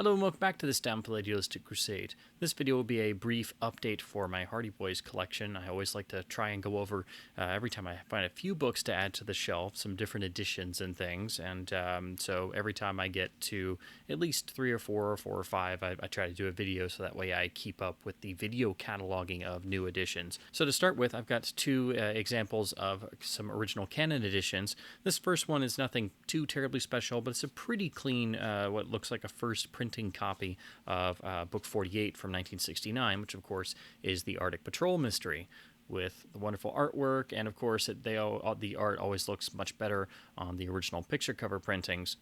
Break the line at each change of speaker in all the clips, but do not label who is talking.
Hello and welcome back to this Downfall Idealistic Crusade. This video will be a brief update for my Hardy Boys collection. I always like to try and go over, every time I find a few books to add to the shelf, some different editions and things, and so every time I get to at least 3 or 4 or 4 or 5, I try to do a video so that way I keep up with the video cataloging of new editions. So to start with, I've got two examples of some original canon editions. This first one is nothing too terribly special, but it's a pretty clean, what looks like a first printing copy of book 48 from 1969, which of course is the Arctic Patrol mystery, with the wonderful artwork, and of course the art always looks much better on the original picture cover printings.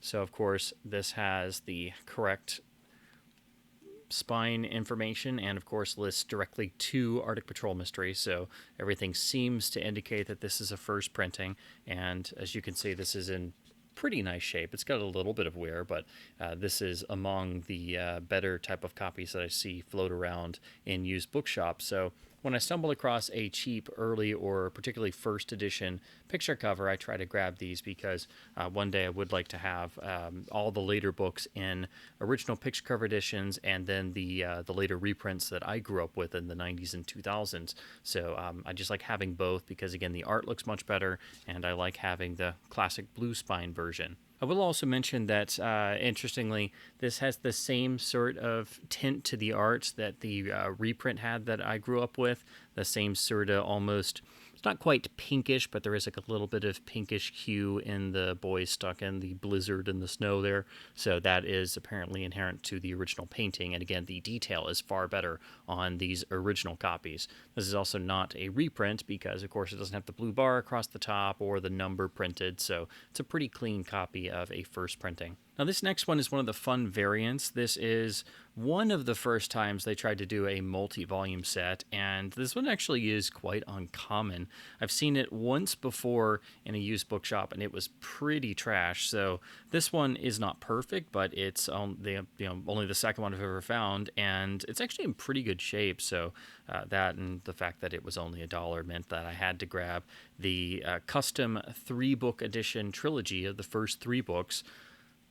So of course this has the correct spine information and of course lists directly to Arctic Patrol mystery, so everything seems to indicate that this is a first printing, and as you can see this is in pretty nice shape. It's got a little bit of wear, but this is among the better type of copies that I see float around in used bookshops. So when I stumble across a cheap early or particularly first edition picture cover, I try to grab these because one day I would like to have all the later books in original picture cover editions, and then the later reprints that I grew up with in the 90s and 2000s. So I just like having both because, again, the art looks much better, and I like having the classic blue spine version. I will also mention that, interestingly, this has the same sort of tint to the art that the reprint had that I grew up with. The same sort of almost, it's not quite pinkish, but there is like a little bit of pinkish hue in the boys stuck in the blizzard and the snow there. So that is apparently inherent to the original painting. And again, the detail is far better on these original copies. This is also not a reprint because, of course, it doesn't have the blue bar across the top or the number printed. So it's a pretty clean copy of a first printing. Now, this next one is one of the fun variants. This is one of the first times they tried to do a multi-volume set, and this one actually is quite uncommon. I've seen it once before in a used bookshop, and it was pretty trash. So this one is not perfect, but it's only the second one I've ever found, and it's actually in pretty good shape. So that and the fact that it was only $1 meant that I had to grab the custom 3-book edition trilogy of the first 3 books.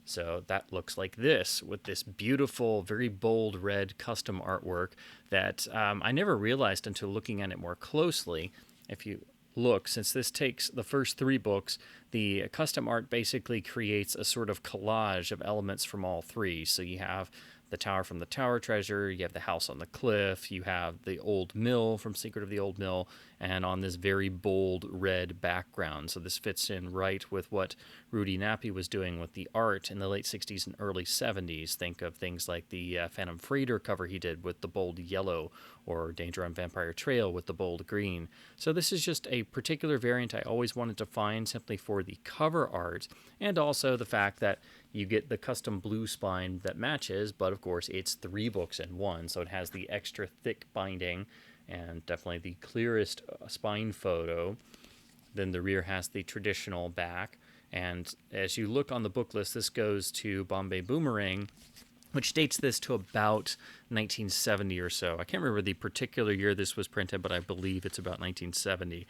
So that looks like this, with this beautiful, very bold red custom artwork that I never realized until looking at it more closely. If you look, since this takes the first 3 books, the custom art basically creates a sort of collage of elements from all 3. So you have the tower from the Tower Treasure, you have the house on the cliff, you have the old mill from Secret of the Old Mill, and on this very bold red background. So this fits in right with what Rudy Nappi was doing with the art in the late 60s and early 70s. Think of things like the Phantom Freighter cover he did with the bold yellow, or Danger on Vampire Trail with the bold green. So this is just a particular variant I always wanted to find simply for the cover art, and also the fact that you get the custom blue spine that matches, but of course it's 3 books in one, so it has the extra thick binding and definitely the clearest spine photo. Then the rear has the traditional back, and as you look on the book list, this goes to Bombay Boomerang, which dates this to about 1970 or so. I can't remember the particular year this was printed, but I believe it's about 1970.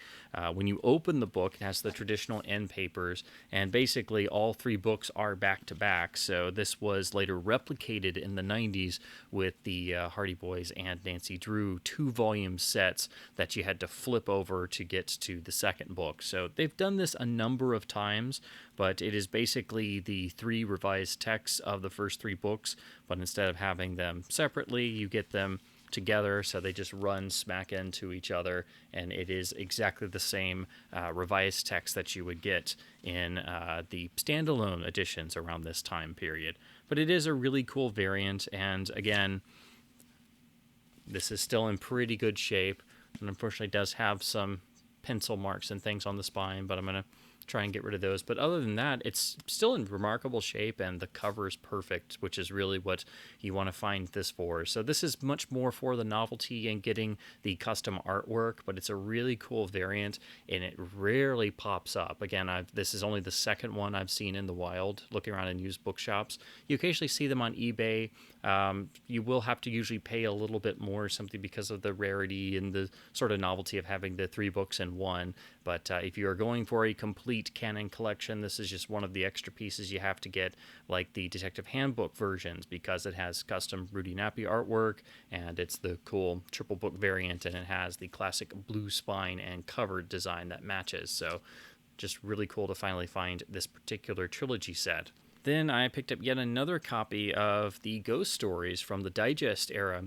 When you open the book, it has the traditional end papers, and basically all 3 books are back-to-back, so this was later replicated in the 90s with the Hardy Boys and Nancy Drew 2-volume sets that you had to flip over to get to the second book. So they've done this a number of times, but it is basically the 3 revised texts of the first 3 books, but instead of having them separately, you get them together, so they just run smack into each other, and it is exactly the same revised text that you would get in the standalone editions around this time period. But it is a really cool variant, and again, this is still in pretty good shape, and unfortunately does have some pencil marks and things on the spine, but I'm going to try and get rid of those. But other than that, it's still in remarkable shape, and the cover is perfect, which is really what you want to find this for. So this is much more for the novelty and getting the custom artwork, but it's a really cool variant, and it rarely pops up. Again, this is only the second one I've seen in the wild, looking around in used bookshops. You occasionally see them on eBay. You will have to usually pay a little bit more, simply because of the rarity and the sort of novelty of having the 3 books in one. But if you are going for a complete canon collection, this is just one of the extra pieces you have to get, like the Detective Handbook versions, because it has custom Rudy Nappi artwork, and it's the cool triple book variant, and it has the classic blue spine and cover design that matches. So just really cool to finally find this particular trilogy set. Then I picked up yet another copy of the Ghost Stories from the Digest era.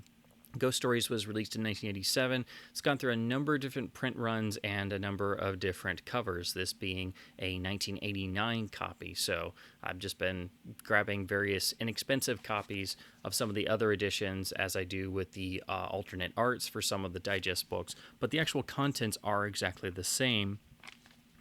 Ghost Stories was released in 1987. It's gone through a number of different print runs and a number of different covers, this being a 1989 copy. So I've just been grabbing various inexpensive copies of some of the other editions, as I do with the alternate arts for some of the Digest books, but the actual contents are exactly the same.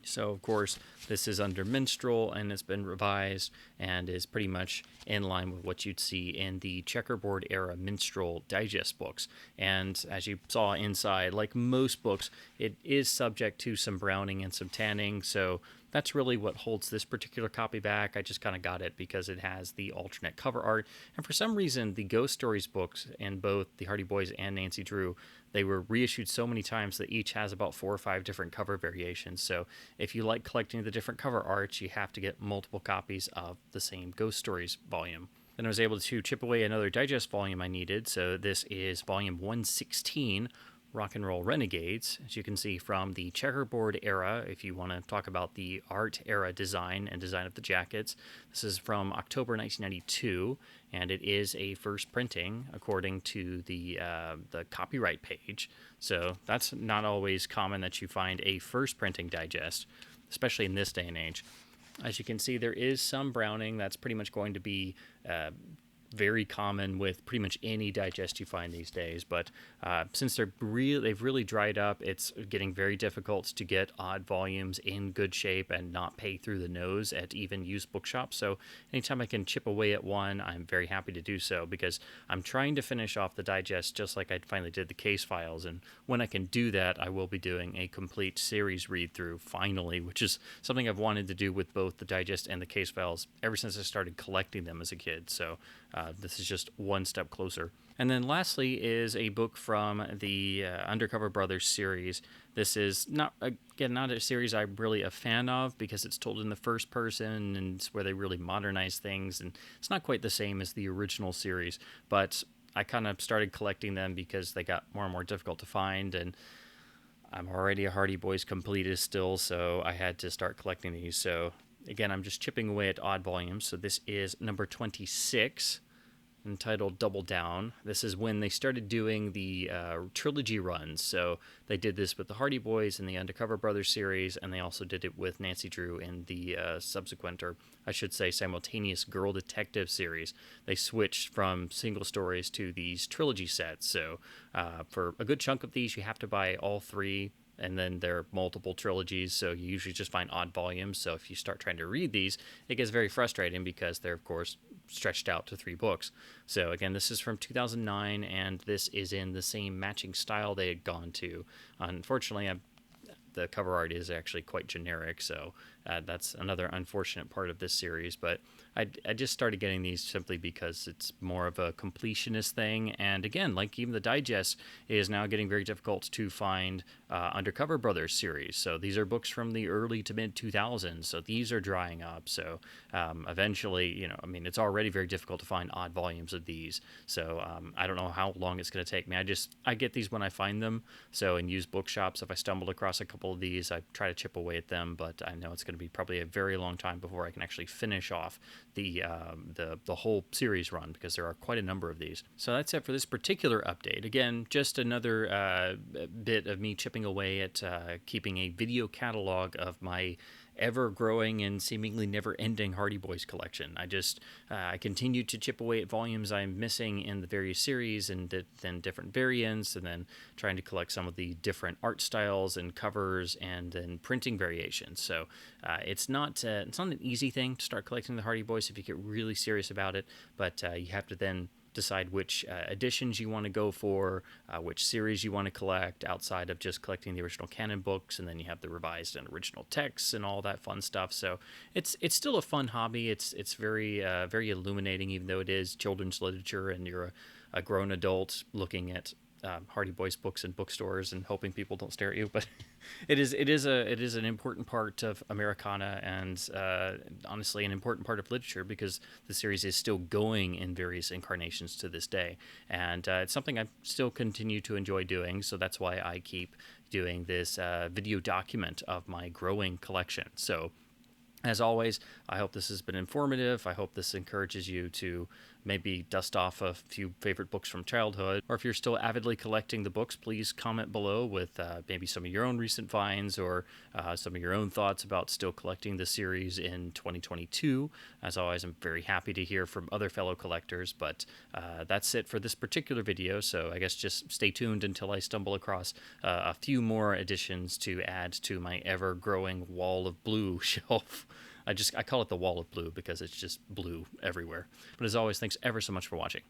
So, of course, this is under Minstrel, and it's been revised and is pretty much in line with what you'd see in the Checkerboard era Minstrel Digest books. And as you saw inside, like most books, it is subject to some browning and some tanning. So that's really what holds this particular copy back. I just kind of got it because it has the alternate cover art. And for some reason, the Ghost Stories books in both the Hardy Boys and Nancy Drew, they were reissued so many times that each has about 4 or 5 different cover variations. So if you like collecting the different cover arts, you have to get multiple copies of the same Ghost Stories volume. Then I was able to chip away another Digest volume I needed. So this is volume 116, Rock and Roll Renegades, as you can see from the Checkerboard era. If you want to talk about the art era design and design of the jackets, this is from October 1992, and it is a first printing according to the copyright page. So that's not always common that you find a first printing digest, especially in this day and age. As you can see, there is some browning. That's pretty much going to be very common with pretty much any digest you find these days, but since they've really dried up, it's getting very difficult to get odd volumes in good shape and not pay through the nose at even used bookshops. So anytime I can chip away at one, I'm very happy to do so, because I'm trying to finish off the digest just like I finally did the case files, and when I can do that, I will be doing a complete series read through finally, which is something I've wanted to do with both the digest and the case files ever since I started collecting them as a kid. So this is just one step closer. And then lastly is a book from the Undercover Brothers series. This is not a series I'm really a fan of, because it's told in the first person and it's where they really modernize things, and it's not quite the same as the original series, but I kind of started collecting them because they got more and more difficult to find, and I'm already a Hardy Boys completist still, so I had to start collecting these. So again, I'm just chipping away at odd volumes. So this is number 26, entitled Double Down. This is when they started doing the trilogy runs. So they did this with the Hardy Boys in the Undercover Brothers series, and they also did it with Nancy Drew in the subsequent, or I should say simultaneous, Girl Detective series. They switched from single stories to these trilogy sets. So for a good chunk of these, you have to buy all 3, and then there are multiple trilogies, so you usually just find odd volumes. So if you start trying to read these, it gets very frustrating because they're, of course, stretched out to 3 books. So again, this is from 2009, and this is in the same matching style they had gone to. Unfortunately, the cover art is actually quite generic, so that's another unfortunate part of this series. But I just started getting these simply because it's more of a completionist thing. And again, like even the digest is now getting very difficult to find Undercover Brothers series. So these are books from the early to mid 2000s. So these are drying up. So eventually, it's already very difficult to find odd volumes of these. So I don't know how long it's going to take me. I get these when I find them. So in used bookshops, if I stumbled across a couple of these, I try to chip away at them. But I know it's going to be probably a very long time before I can actually finish off the whole series run, because there are quite a number of these. So that's it for this particular update. Again, just another bit of me chipping away at keeping a video catalog of my ever-growing and seemingly never-ending Hardy Boys collection. I continue to chip away at volumes I'm missing in the various series, and then different variants, and then trying to collect some of the different art styles and covers, and then printing variations. So it's not an easy thing to start collecting the Hardy Boys if you get really serious about it, but you have to then decide which editions you want to go for, which series you want to collect outside of just collecting the original canon books, and then you have the revised and original texts and all that fun stuff. So it's still a fun hobby. It's very very illuminating, even though it is children's literature and you're a grown adult looking at Hardy Boys books in bookstores and hoping people don't stare at you. But it is an important part of Americana, and honestly an important part of literature, because the series is still going in various incarnations to this day, and it's something I still continue to enjoy doing. So that's why I keep doing this video document of my growing collection. So as always, I hope this has been informative. I hope this encourages you to maybe dust off a few favorite books from childhood. Or if you're still avidly collecting the books, please comment below with maybe some of your own recent finds, or some of your own thoughts about still collecting the series in 2022. As always, I'm very happy to hear from other fellow collectors. But that's it for this particular video. So I guess just stay tuned until I stumble across a few more additions to add to my ever-growing wall of blue shelf. I call it the wall of blue because it's just blue everywhere. But as always, thanks ever so much for watching.